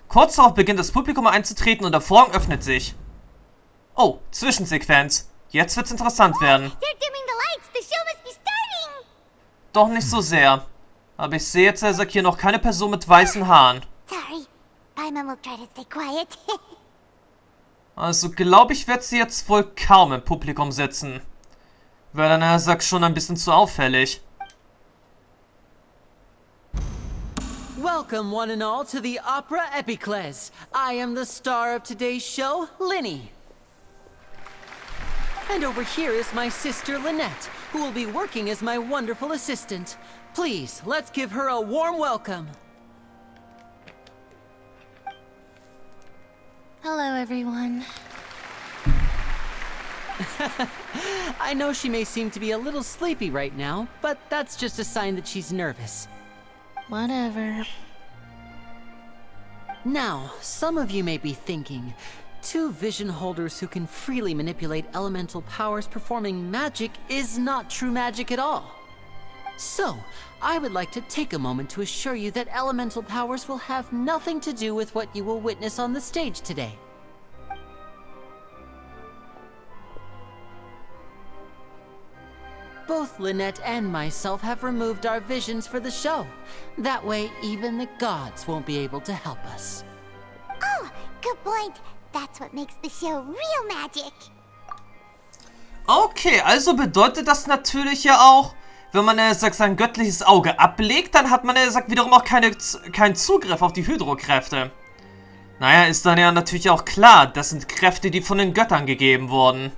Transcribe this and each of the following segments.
Kurz darauf beginnt das Publikum einzutreten und der Vorhang öffnet sich. Oh, Zwischensequenz. Jetzt wird's interessant werden. Doch nicht so sehr. Aber ich sehe jetzt, hier noch keine Person mit weißen Haaren. Also glaube ich, wird sie jetzt wohl kaum im Publikum sitzen. Weil dann schon ein bisschen zu auffällig. Welcome one and all to the Opera Epicles. I am the star of today's show, Lineys. And over here is my sister Lynette, who will be working as my wonderful assistant. Please, let's give her a warm welcome. Hello, everyone. I know she may seem to be a little sleepy right now, but that's just a sign that she's nervous. Whatever. Now, some of you may be thinking, two vision holders who can freely manipulate elemental powers performing magic is not true magic at all. So, I would like to take a moment to assure you that elemental powers will have nothing to do with what you will witness on the stage today. Both Lynette and myself have removed our visions for the show. That way, even the gods won't be able to help us. Oh, good point. That's what makes the show real magic. Okay, also bedeutet das natürlich ja auch, wenn man sein göttliches Auge ablegt, dann hat man wiederum auch keinen Zugriff auf die Hydro-Kräfte. Naja, ist dann ja natürlich auch klar, das sind Kräfte, die von den Göttern gegeben wurden.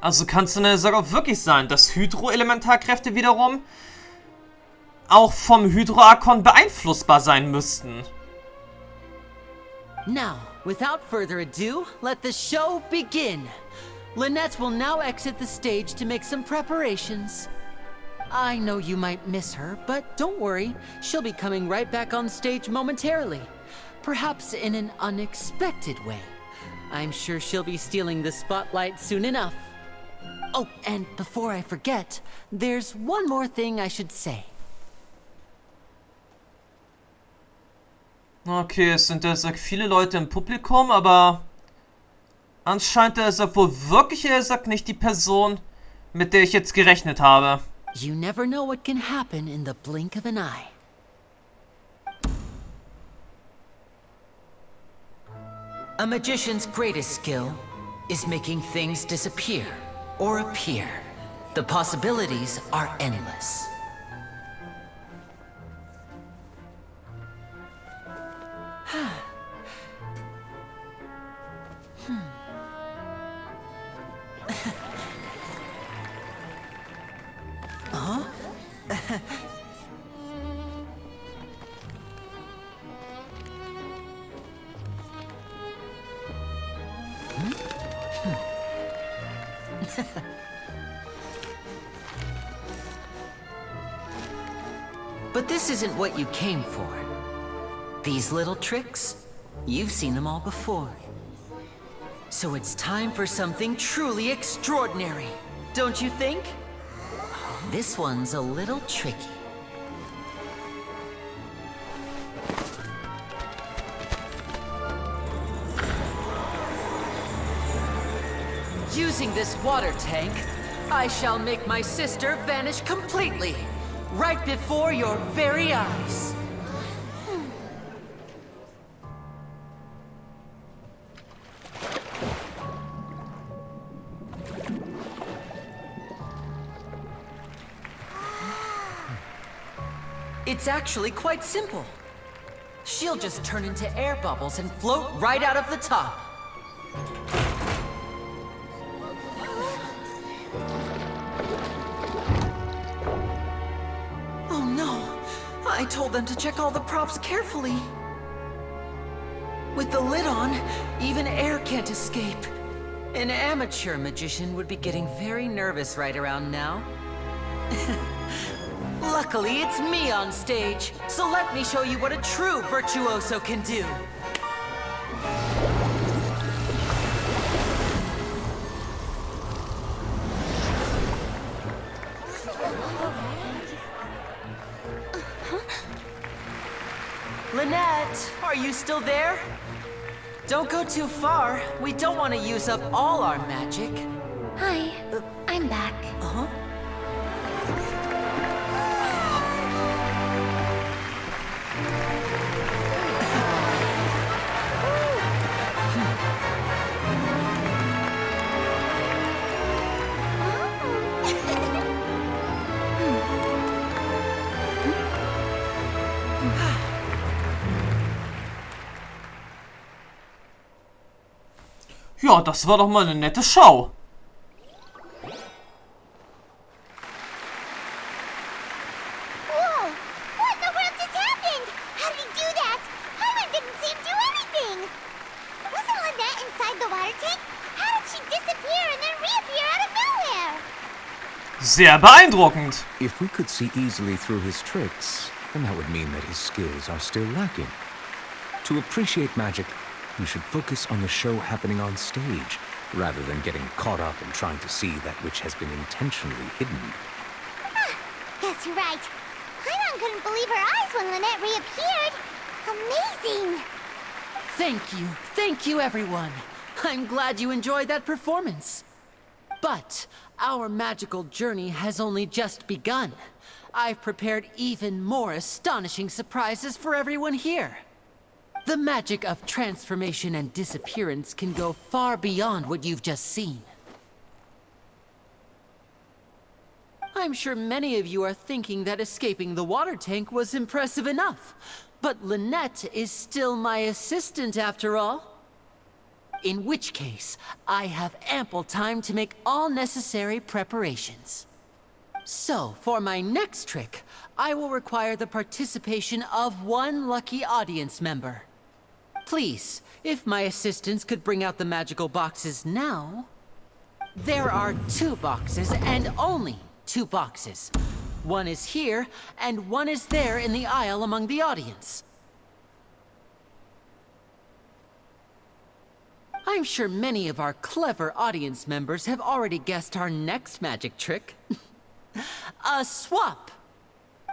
Also kann es auch wirklich sein, dass Hydro-Elementarkräfte wiederum auch vom Hydro-Arkon beeinflussbar sein müssten. Now, without further ado, let the show begin. Lynette will now exit the stage to make some preparations. I know you might miss her, but don't worry, she'll be coming right back on stage momentarily. Perhaps in an unexpected way. I'm sure she'll be stealing the spotlight soon enough. Oh, and before I forget, there's one more thing I should say. Okay, es sind viele Leute im Publikum, aber anscheinend ist er wohl wirklich nicht die Person, mit der ich jetzt gerechnet habe. You never know what can happen in the blink of an eye. A magician's greatest skill is making things disappear or appear. The possibilities are endless. But this isn't what you came for. These little tricks, you've seen them all before. So it's time for something truly extraordinary, don't you think? This one's a little tricky. Using this water tank, I shall make my sister vanish completely, right before your very eyes. It's actually quite simple. She'll just turn into air bubbles and float right out of the top. Oh no! I told them to check all the props carefully. With the lid on, even air can't escape. An amateur magician would be getting very nervous right around now. Luckily, it's me on stage, so let me show you what a true virtuoso can do. Lynette, are you still there? Don't go too far. We don't want to use up all our magic. Hi, I'm back. Uh-huh. Ja, das war doch mal eine nette Show. Whoa! What in the world just happened? How did he do that? Paimon didn't see him do anything! Wasn't Lynette inside the water tank? How did she disappear and then reappear out of nowhere? Sehr beeindruckend. If we could see easily through his tricks, then that would mean that his skills are still lacking. To appreciate magic, we should focus on the show happening on stage, rather than getting caught up in trying to see that which has been intentionally hidden. Guess you're right. Paimon couldn't believe her eyes when Lynette reappeared. Amazing! Thank you everyone. I'm glad you enjoyed that performance. But our magical journey has only just begun. I've prepared even more astonishing surprises for everyone here. The magic of transformation and disappearance can go far beyond what you've just seen. I'm sure many of you are thinking that escaping the water tank was impressive enough, but Lynette is still my assistant after all. In which case, I have ample time to make all necessary preparations. So, for my next trick, I will require the participation of one lucky audience member. Please, if my assistants could bring out the magical boxes now. There are 2 boxes and only 2 boxes. One is here and one is there in the aisle among the audience. I'm sure many of our clever audience members have already guessed our next magic trick. A swap!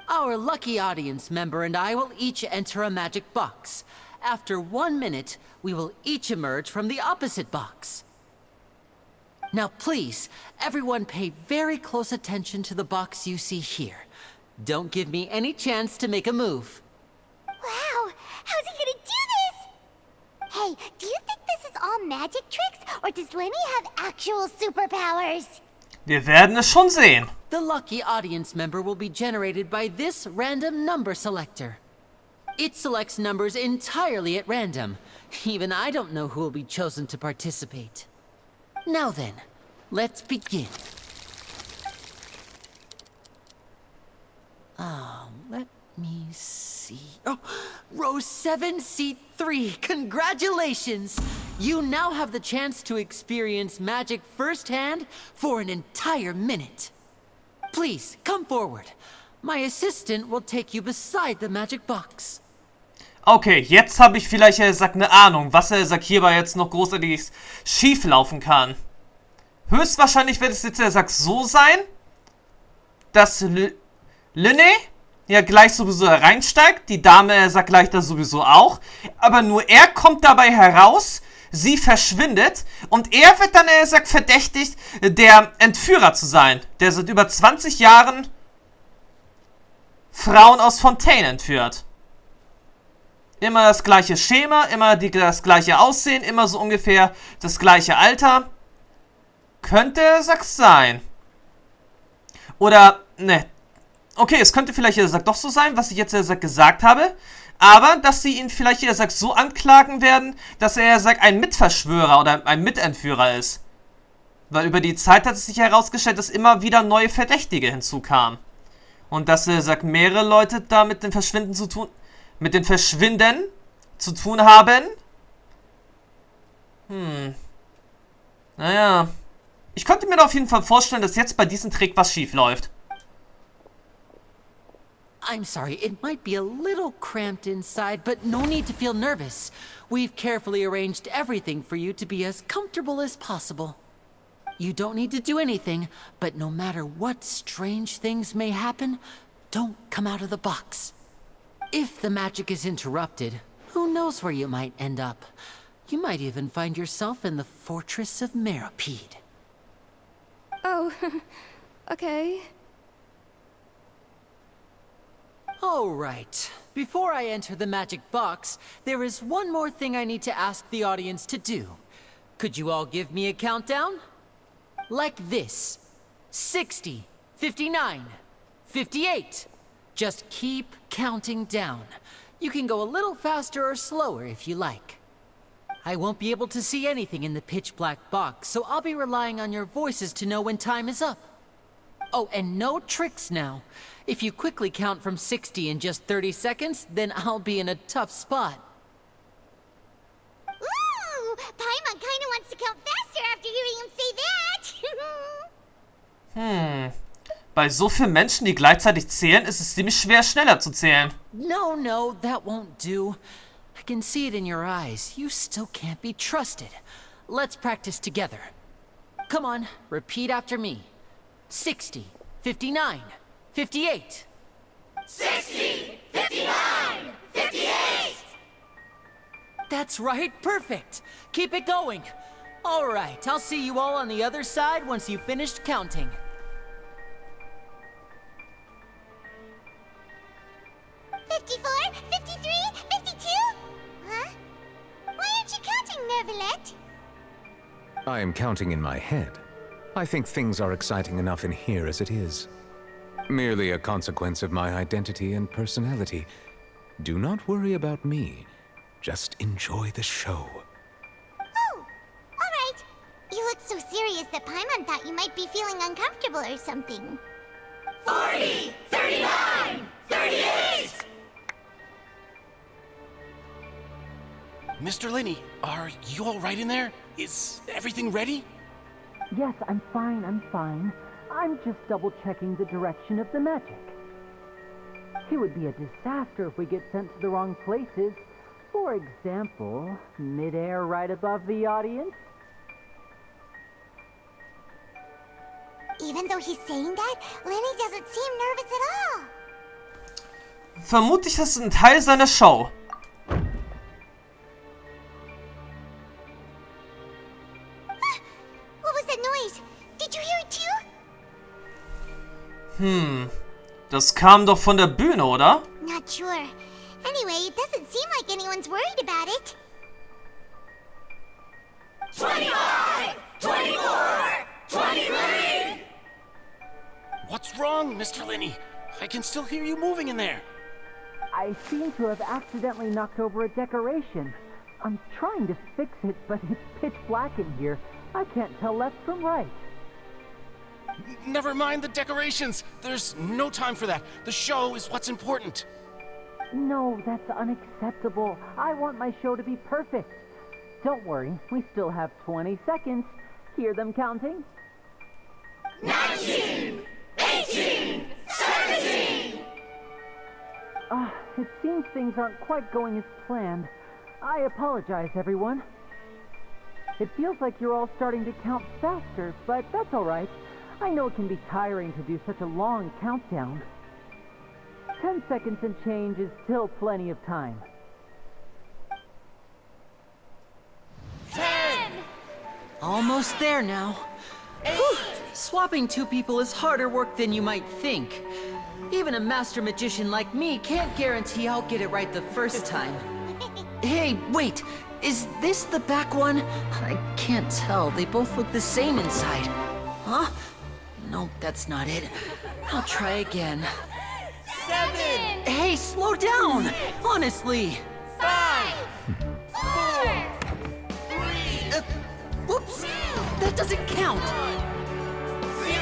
Our lucky audience member and I will each enter a magic box. After 1 minute, we will each emerge from the opposite box. Now please, everyone pay very close attention to the box you see here. Don't give me any chance to make a move. Wow! How's he gonna do this? Hey, do you think this is all magic tricks, or does Lineys have actual superpowers? Wir werden es schon sehen. The lucky audience member will be generated by this random number selector. It selects numbers entirely at random. Even I don't know who will be chosen to participate. Now then, let's begin. Let me see. Oh, row 7, seat 3. Congratulations! You now have the chance to experience magic firsthand for an entire minute. Please, come forward. My assistant will take you beside the magic box. Okay, jetzt habe ich vielleicht eine Ahnung, was hierbei jetzt noch großartig schief laufen kann. Höchstwahrscheinlich wird es jetzt so sein, dass Lineys ja gleich sowieso reinsteigt, die Dame gleich da sowieso auch, aber nur er kommt dabei heraus, sie verschwindet und er wird dann verdächtigt, der Entführer zu sein, der seit über 20 Jahren Frauen aus Fontaine entführt. Immer das gleiche Schema, immer das gleiche Aussehen, immer so ungefähr das gleiche Alter. Könnte sein. Oder, ne. Okay, es könnte vielleicht doch so sein, was ich jetzt gesagt habe. Aber, dass sie ihn vielleicht so anklagen werden, dass er ein Mitverschwörer oder ein Mitentführer ist. Weil über die Zeit hat es sich herausgestellt, dass immer wieder neue Verdächtige hinzukamen. Und dass mehrere Leute da mit dem Verschwinden zu tun haben. Naja. Ich könnte mir auf jeden Fall vorstellen, dass jetzt bei diesem Trick was schief läuft. I'm sorry, it might be a little cramped inside, but no need to feel nervous. We've carefully arranged everything for you to be as comfortable as possible. You don't need to do anything, but no matter what strange things may happen, don't come out of the box. If the magic is interrupted, who knows where you might end up? You might even find yourself in the fortress of Meropide. Oh, okay. All right. Before I enter the magic box, there is one more thing I need to ask the audience to do. Could you all give me a countdown? Like this. 60, 59, 58. Just keep counting down. You can go a little faster or slower if you like. I won't be able to see anything in the pitch black box, so I'll be relying on your voices to know when time is up. Oh, and no tricks now. If you quickly count from 60 in just 30 seconds, then I'll be in a tough spot. Ooh! Paimon kinda wants to count faster after hearing him say that. Bei so vielen Menschen, die gleichzeitig zählen, ist es ziemlich schwer, schneller zu zählen. No, that won't do. I can see it in your eyes. You still can't be trusted. Let's practice together. Come on, repeat after me. 60, 59, 58. 60, 59, 58! That's right, perfect. Keep it going. All right, I'll see you all on the other side once you've finished counting. 54, 53, 52? Huh? Why aren't you counting, Nervalet? I am counting in my head. I think things are exciting enough in here as it is. Merely a consequence of my identity and personality. Do not worry about me. Just enjoy the show. Oh, alright. You look so serious that Paimon thought you might be feeling uncomfortable or something. 40, 39, 38! Mr. Linney, are you all right in there? Is everything ready? Yes, I'm fine. I'm just double-checking the direction of the magic. It would be a disaster if we get sent to the wrong places. For example, mid-air right above the audience. Even though he's saying that, Lenny doesn't seem nervous at all. Vermutlich ist es ein Teil seiner Show. What was that noise? Did you hear it too? Das kam doch von der Bühne, oder? Not sure. Anyway, it doesn't seem like anyone's worried about it. 25! 24! 23! What's wrong, Mr. Linney? I can still hear you moving in there. I seem to have accidentally knocked over a decoration. I'm trying to fix it, but it's pitch black in here. I can't tell left from right. Never mind the decorations. There's no time for that. The show is what's important. No, that's unacceptable. I want my show to be perfect. Don't worry, we still have 20 seconds. Hear them counting? 19! 18! 17! It seems things aren't quite going as planned. I apologize, everyone. It feels like you're all starting to count faster, but that's all right. I know it can be tiring to do such a long countdown. 10 seconds and change is still plenty of time. 10! Almost there now. Whew. Swapping two people is harder work than you might think. Even a master magician like me can't guarantee I'll get it right the first time. Hey, wait! Is this the back one? I can't tell. They both look the same inside. Huh? No, that's not it. I'll try again. 7! Hey, slow down! Honestly! 5! 4! 3! Whoops! That doesn't count! 0!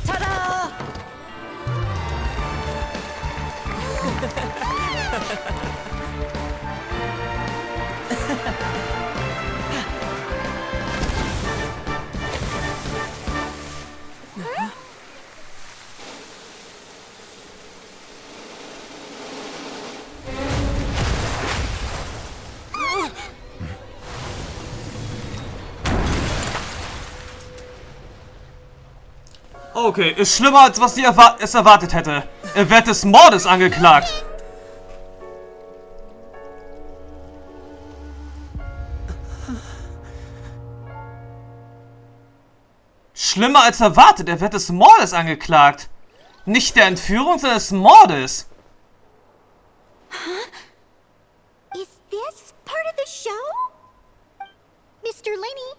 Ta-da! Okay, ist schlimmer, als was sie es erwartet hätte. Er wird des Mordes angeklagt. Schlimmer als erwartet, er wird des Mordes angeklagt. Nicht der Entführung, sondern des Mordes. Is this part of the show? Mr. Linney,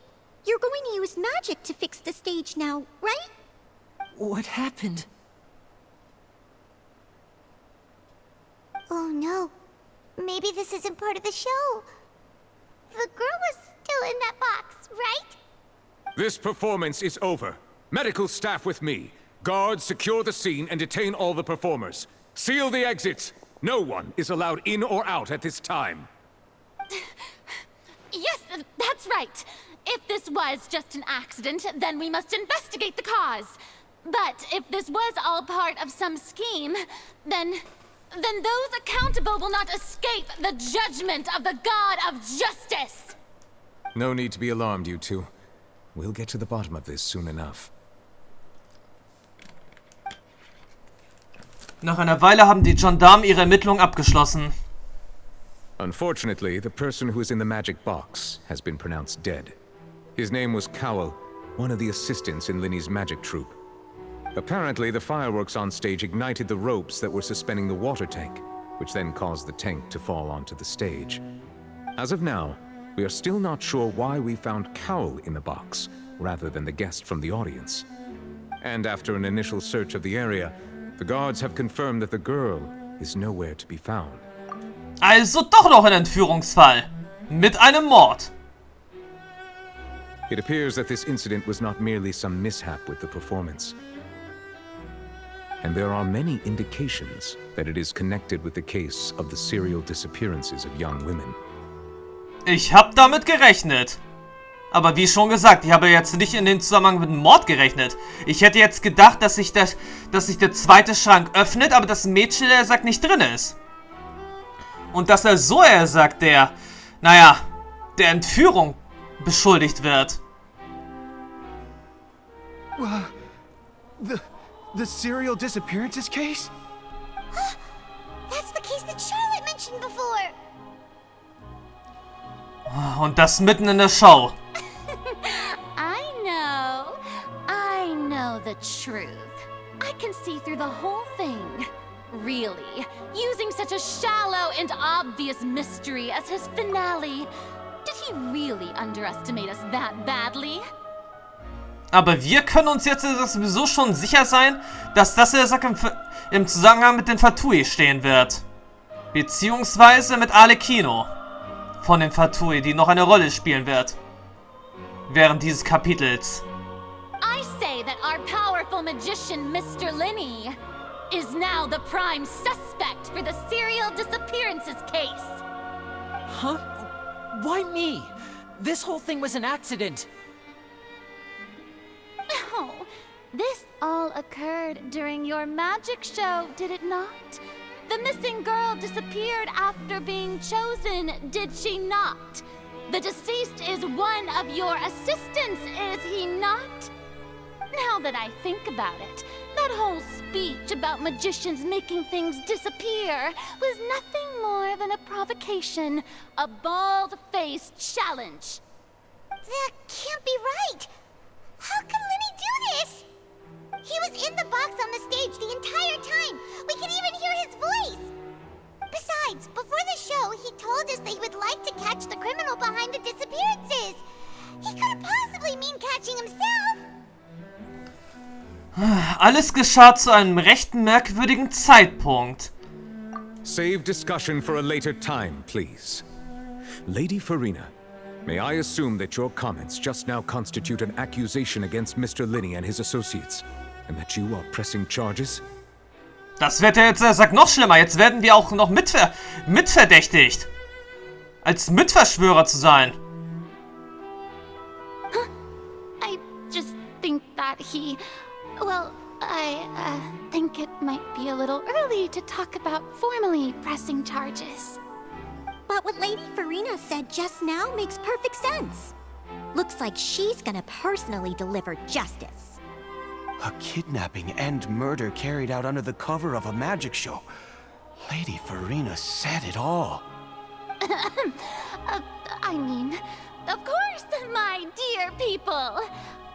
you're going to use magic to fix the stage now, right? What happened? Oh no. Maybe this isn't part of the show. The girl was still in that box, right? This performance is over. Medical staff with me. Guards, secure the scene and detain all the performers. Seal the exits. No one is allowed in or out at this time. Yes, that's right. If this was just an accident, then we must investigate the cause. But if this was all part of some scheme, then those accountable will not escape the judgment of the God of Justice. No need to be alarmed, you two. We'll get to the bottom of this soon enough. Nach einer Weile haben die Gendarmen ihre Ermittlungen abgeschlossen. Unfortunately, the person who is in the magic box has been pronounced dead. His name was Cowell, one of the assistants in Lineys' magic troupe. Apparently, the fireworks on stage ignited the ropes that were suspending the water tank, which then caused the tank to fall onto the stage. As of now, we are still not sure why we found Cowell in the box, rather than the guest from the audience. And after an initial search of the area, the guards have confirmed that the girl is nowhere to be found. Also doch noch ein Entführungsfall. Mit einem Mord. It appears that this incident was not merely some mishap with the performance. And there are many indications that it is connected with the case of the serial disappearances of young women. Ich hab damit gerechnet. Aber wie schon gesagt, ich habe jetzt nicht in den Zusammenhang mit dem Mord gerechnet. Ich hätte jetzt gedacht, dass sich der zweite Schrank öffnet, aber das Mädchen, der sagt, nicht drin ist. Und dass er so, er sagt, der Entführung beschuldigt wird. The serial disappearances case? That's the case that Charlotte mentioned before. Und das mitten in der Show. I know the truth. I can see through the whole thing. Really, using such a shallow and obvious mystery as his finale. Did he really underestimate us that badly? Aber wir können uns jetzt sowieso schon sicher sein, dass das im Zusammenhang mit den Fatui stehen wird. Beziehungsweise mit Arlecchino von den Fatui, die noch eine Rolle spielen wird. Während dieses Kapitels. I say that our powerful magician, Mr. Linney, is now the prime suspect for the serial disappearances case. Huh? Why me? This whole thing was an accident. Oh, this all occurred during your magic show, did it not? The missing girl disappeared after being chosen, did she not? The deceased is one of your assistants, is he not? Now that I think about it, that whole speech about magicians making things disappear was nothing more than a provocation, a bald-faced challenge. That can't be right. How can Linney do this? He was in the box on the stage the entire time. We can even hear his voice. Besides, before the show, he told us that he would like to catch the criminal behind the disappearances. He couldn't possibly mean catching himself. Alles geschah zu einem recht merkwürdigen Zeitpunkt. Save discussion for a later time, please. Lady Farina, may I assume that your comments just now constitute an accusation against Mr. Linney and his associates, and that you are pressing charges? Das wird ja jetzt, sagt, noch schlimmer. Jetzt werden wir auch noch mitverdächtigt. Als Mitverschwörer zu sein. I just think that I think it might be a little early to talk about formally pressing charges. But what Lady Farina said just now makes perfect sense. Looks like she's gonna personally deliver justice. A kidnapping and murder carried out under the cover of a magic show. Lady Farina said it all. I mean, of course, my dear people.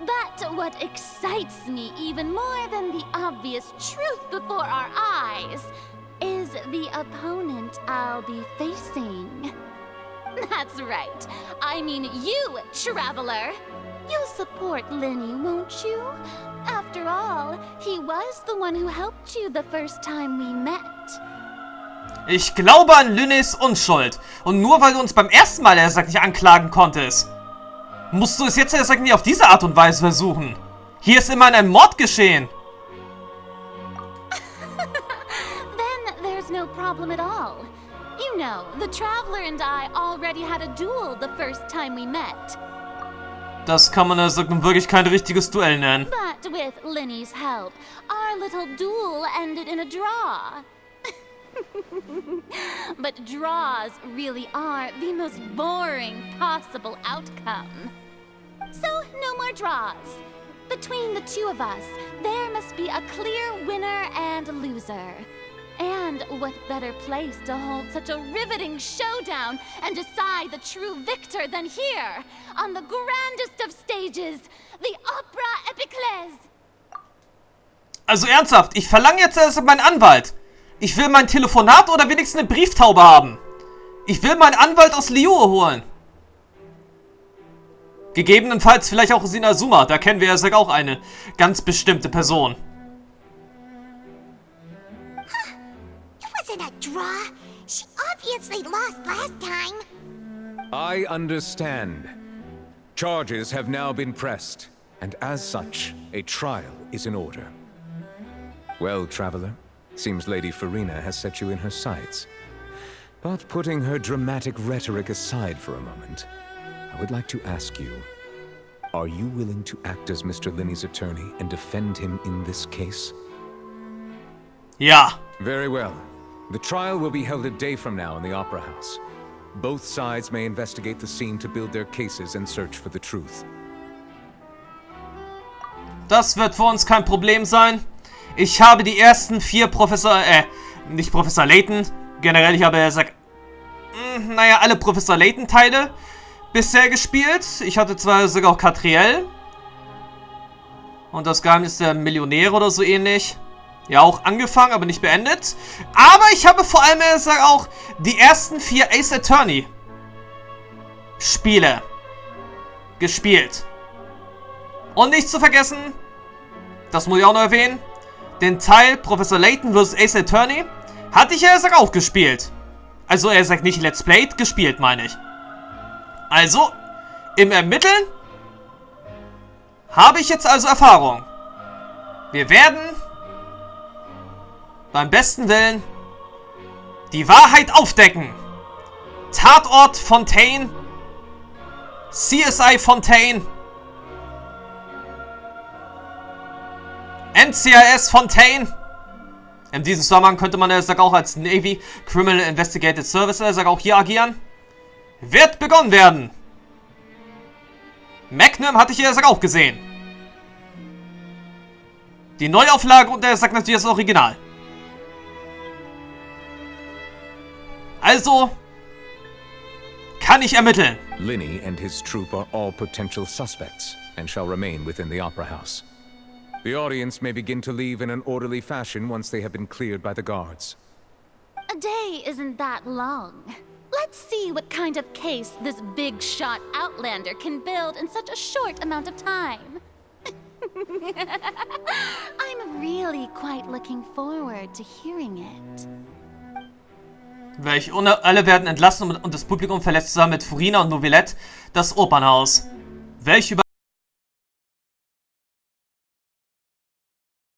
But what excites me even more than the obvious truth before our eyes is the opponent I'll be facing. That's right. I mean you, traveler. You'll support Lineys, won't you? After all, he was the one who helped you the first time we met. Ich glaube an Lineys Unschuld. Und nur weil du uns beim ersten Mal, nicht anklagen konntest, musst du es jetzt, nicht auf diese Art und Weise versuchen. Hier ist immerhin ein Mord geschehen. Then there's no problem at all. You know, the Traveler and I already had a duel the first time we met. Das kann man wirklich kein richtiges Duell nennen. But with Lineys help, our little duel ended in a draw. But draws really are the most boring possible outcome. So, no more draws. Between the two of us, there must be a clear winner and loser. And what better place to hold such a riveting showdown and decide the true victor than here, on the grandest of stages, the Opera Epiclese. Also ernsthaft, ich verlange jetzt meinen Anwalt. Ich will mein Telefonat oder wenigstens eine Brieftaube haben. Ich will meinen Anwalt aus Liyue holen. Gegebenenfalls vielleicht auch aus Inazuma. Da kennen wir ja auch eine ganz bestimmte Person. It wasn't a draw. She obviously lost last time. I understand. Charges have now been pressed, and as such, a trial is in order. Well, traveler, seems Lady Farina has set you in her sights. But putting her dramatic rhetoric aside for a moment, I would like to ask you, are you willing to act as Mr. Lineys' attorney and defend him in this case? Ja. Very well. The trial will be held a day from now in the Opera House. Both sides may investigate the scene to build their cases and search for the truth. Das wird für uns kein Problem sein. Ich habe die ersten 4 nicht Professor Layton. Generell, ich habe alle Professor Layton-Teile bisher gespielt. Ich hatte zwar sogar auch Catriel. Und das Geheimnis der Millionäre oder so ähnlich. Ja, auch angefangen, aber nicht beendet. Aber ich habe vor allem auch die ersten 4 Ace Attorney Spiele gespielt. Und nicht zu vergessen, das muss ich auch noch erwähnen, den Teil Professor Layton vs. Ace Attorney hatte ich auch gespielt. Also nicht Let's Played, gespielt meine ich. Also, im Ermitteln habe ich jetzt also Erfahrung. Wir werden beim besten Willen die Wahrheit aufdecken. Tatort Fontaine, CSI Fontaine, NCIS Fontaine. In diesem Zusammenhang könnte man auch als Navy Criminal Investigative Service auch hier agieren. Wird begonnen werden. Magnum hatte ich hier auch gesehen. Die Neuauflage und natürlich das Original. Also kann ich ermitteln. Lineys and his troop are all potential suspects and shall remain within the Opera House. The audience may begin to leave in an orderly fashion once they have been cleared by the guards. A day isn't that long. Let's see what kind of case this big-shot outlander can build in such a short amount of time. I'm really quite looking forward to hearing it. Alle werden entlassen und das Publikum verlässt zusammen mit Farina und Novelette das Opernhaus. Welche